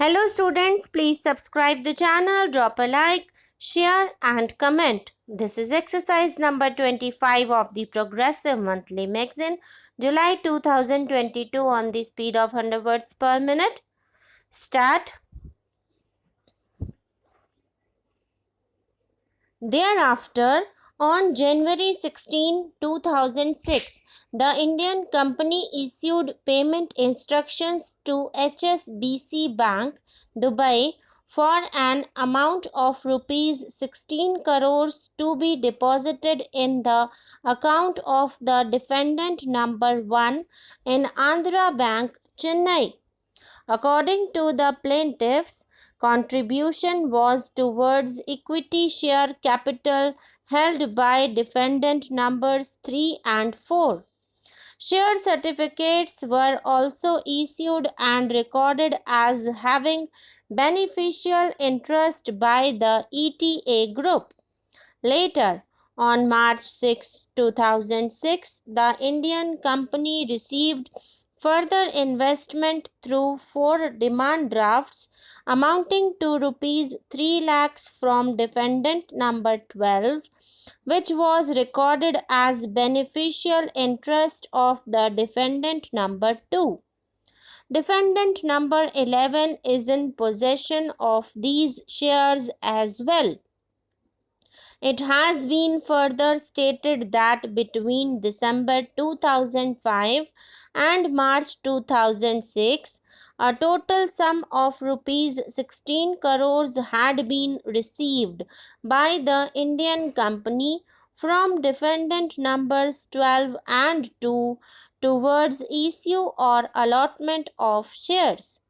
Hello students, please subscribe the channel, drop a like, share and comment. This is exercise number 25 of the Progressive Monthly Magazine, July 2022 on the speed of 100 words per minute. Start. Thereafter, on January 16, 2006, the Indian company issued payment instructions to HSBC Bank, Dubai, for an amount of rupees 16 crores to be deposited in the account of the defendant number 1 in Andhra Bank, Chennai. According to the plaintiffs, contribution was towards equity share capital held by defendant numbers 3 and 4. Share certificates were also issued and recorded as having beneficial interest by the ETA group. Later, on March 6, 2006, the Indian company received further investment through 4 demand drafts amounting to rupees 3 lakhs from defendant number 12, which was recorded as beneficial interest of the defendant number 2. Defendant number 11 is in possession of these shares as well. It has been further stated that between December 2005 and March 2006, a total sum of rupees 16 crores had been received by the Indian company from defendant numbers 12 and 2 towards issue or allotment of shares.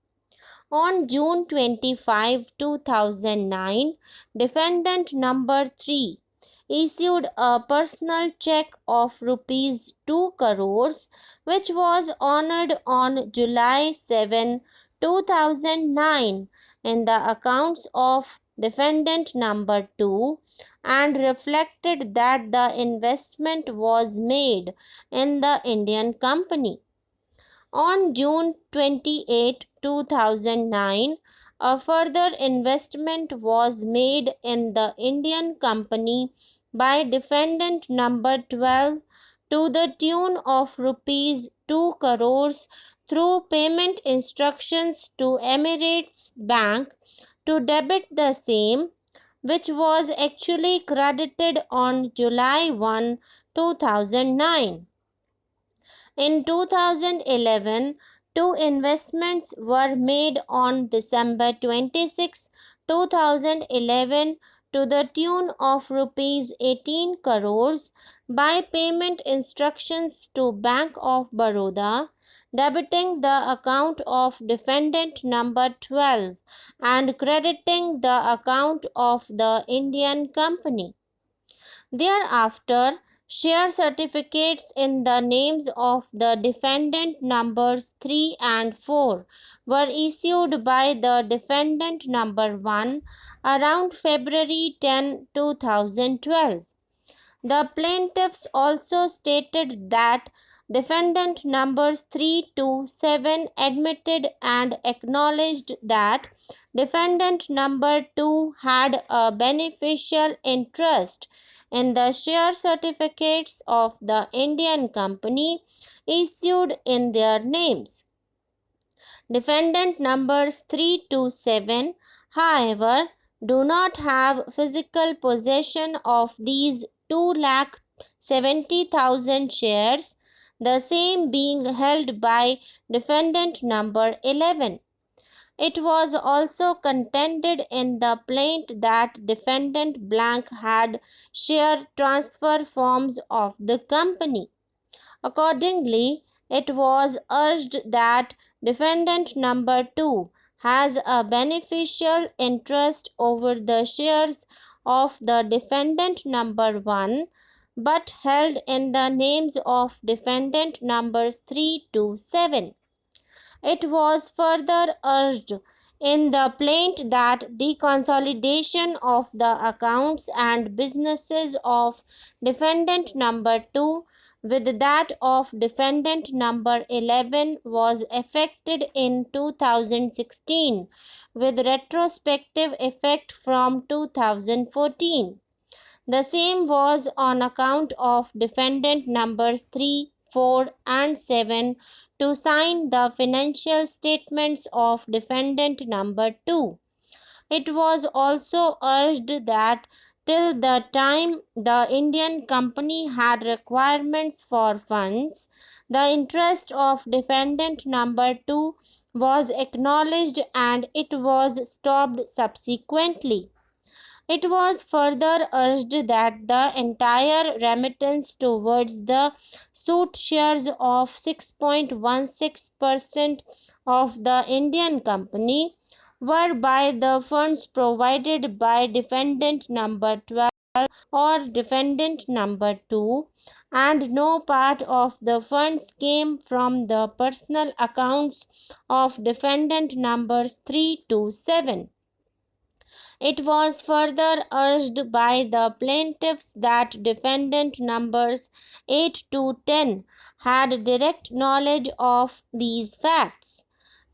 On June 25, 2009, defendant number 3 issued a personal check of rupees 2 crores which was honored on July 7, 2009 in the accounts of defendant number 2 and reflected that the investment was made in the Indian company. On June 28, 2009, a further investment was made in the Indian company by defendant number 12 to the tune of rupees 2 crores through payment instructions to Emirates Bank to debit the same, which was actually credited on July 1, 2009. In 2011, two investments were made on December 26, 2011 to the tune of rupees 18 crores by payment instructions to Bank of Baroda, debiting the account of defendant number 12 and crediting the account of the Indian company. Thereafter, share certificates in the names of the defendant numbers 3 and 4 were issued by the defendant number 1 around February 10, 2012. The plaintiffs also stated that defendant numbers 3 to 7 admitted and acknowledged that defendant number 2 had a beneficial interest in the share certificates of the Indian company issued in their names. Defendant numbers 3 to 7, however, do not have physical possession of these 2,70,000 shares, the same being held by defendant number 11. It was also contended in the plaint that defendant blank had share transfer forms of the company. Accordingly, it was urged that defendant number 2 has a beneficial interest over the shares of the defendant number 1 but held in the names of defendant numbers 3 to 7. It was further urged in the plaint that deconsolidation of the accounts and businesses of defendant number 2 with that of defendant number 11 was effected in 2016 with retrospective effect from 2014. The same was on account of defendant numbers 3, 4 and 7 to sign the financial statements of defendant number 2. It was also urged that till the time the Indian company had requirements for funds, the interest of defendant number 2 was acknowledged and it was stopped subsequently. It was further urged that the entire remittance towards the suit shares of 6.16% of the Indian company were by the funds provided by defendant number 12 or defendant number 2, and no part of the funds came from the personal accounts of defendant numbers 3 to 7. It was further urged by the plaintiffs that defendant numbers 8 to 10 had direct knowledge of these facts.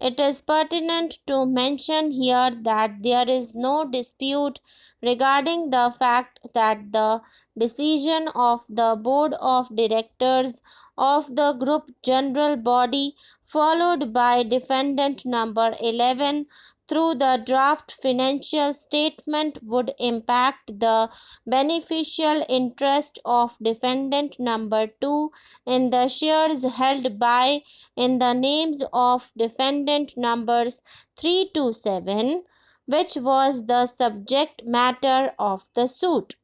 It is pertinent to mention here that there is no dispute regarding the fact that the decision of the board of directors of the group general body followed by defendant number 11 through the draft financial statement would impact the beneficial interest of defendant number 2 in the shares held by in the names of defendant numbers 3 to 7, which was the subject matter of the suit.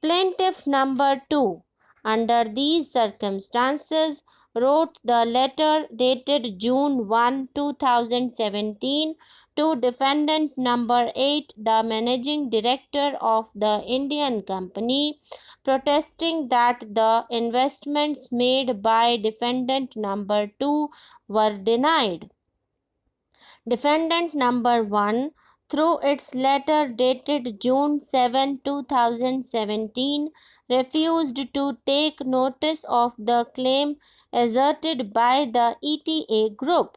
Plaintiff number 2, under these circumstances, wrote the letter dated June 1, 2017 to defendant number 8, the managing director of the Indian company, protesting that the investments made by defendant number 2 were denied. Defendant number 1, through its letter dated June 7, 2017, refused to take notice of the claim asserted by the ETA group.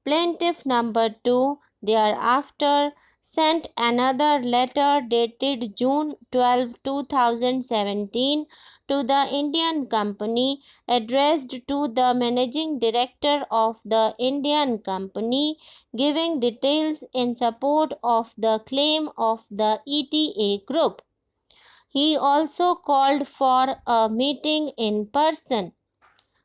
Plaintiff number 2 thereafter sent another letter dated June 12, 2017 to the Indian company addressed to the managing director of the Indian company, giving details in support of the claim of the ETA group. He also called for a meeting in person.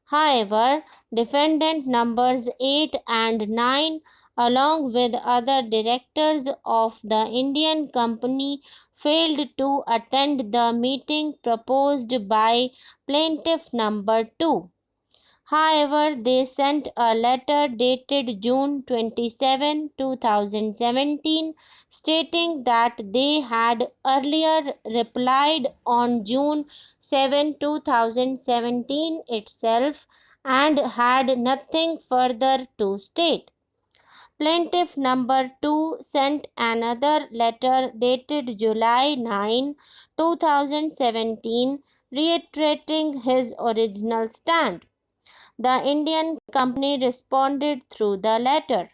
However, defendant numbers 8 and 9, along with other directors of the Indian company, failed to attend the meeting proposed by plaintiff number 2. However, they sent a letter dated June 27, 2017, stating that they had earlier replied on June 7, 2017 itself and had nothing further to state. Plaintiff number 2 sent another letter dated July 9, 2017, reiterating his original stand. The Indian company responded through the letter.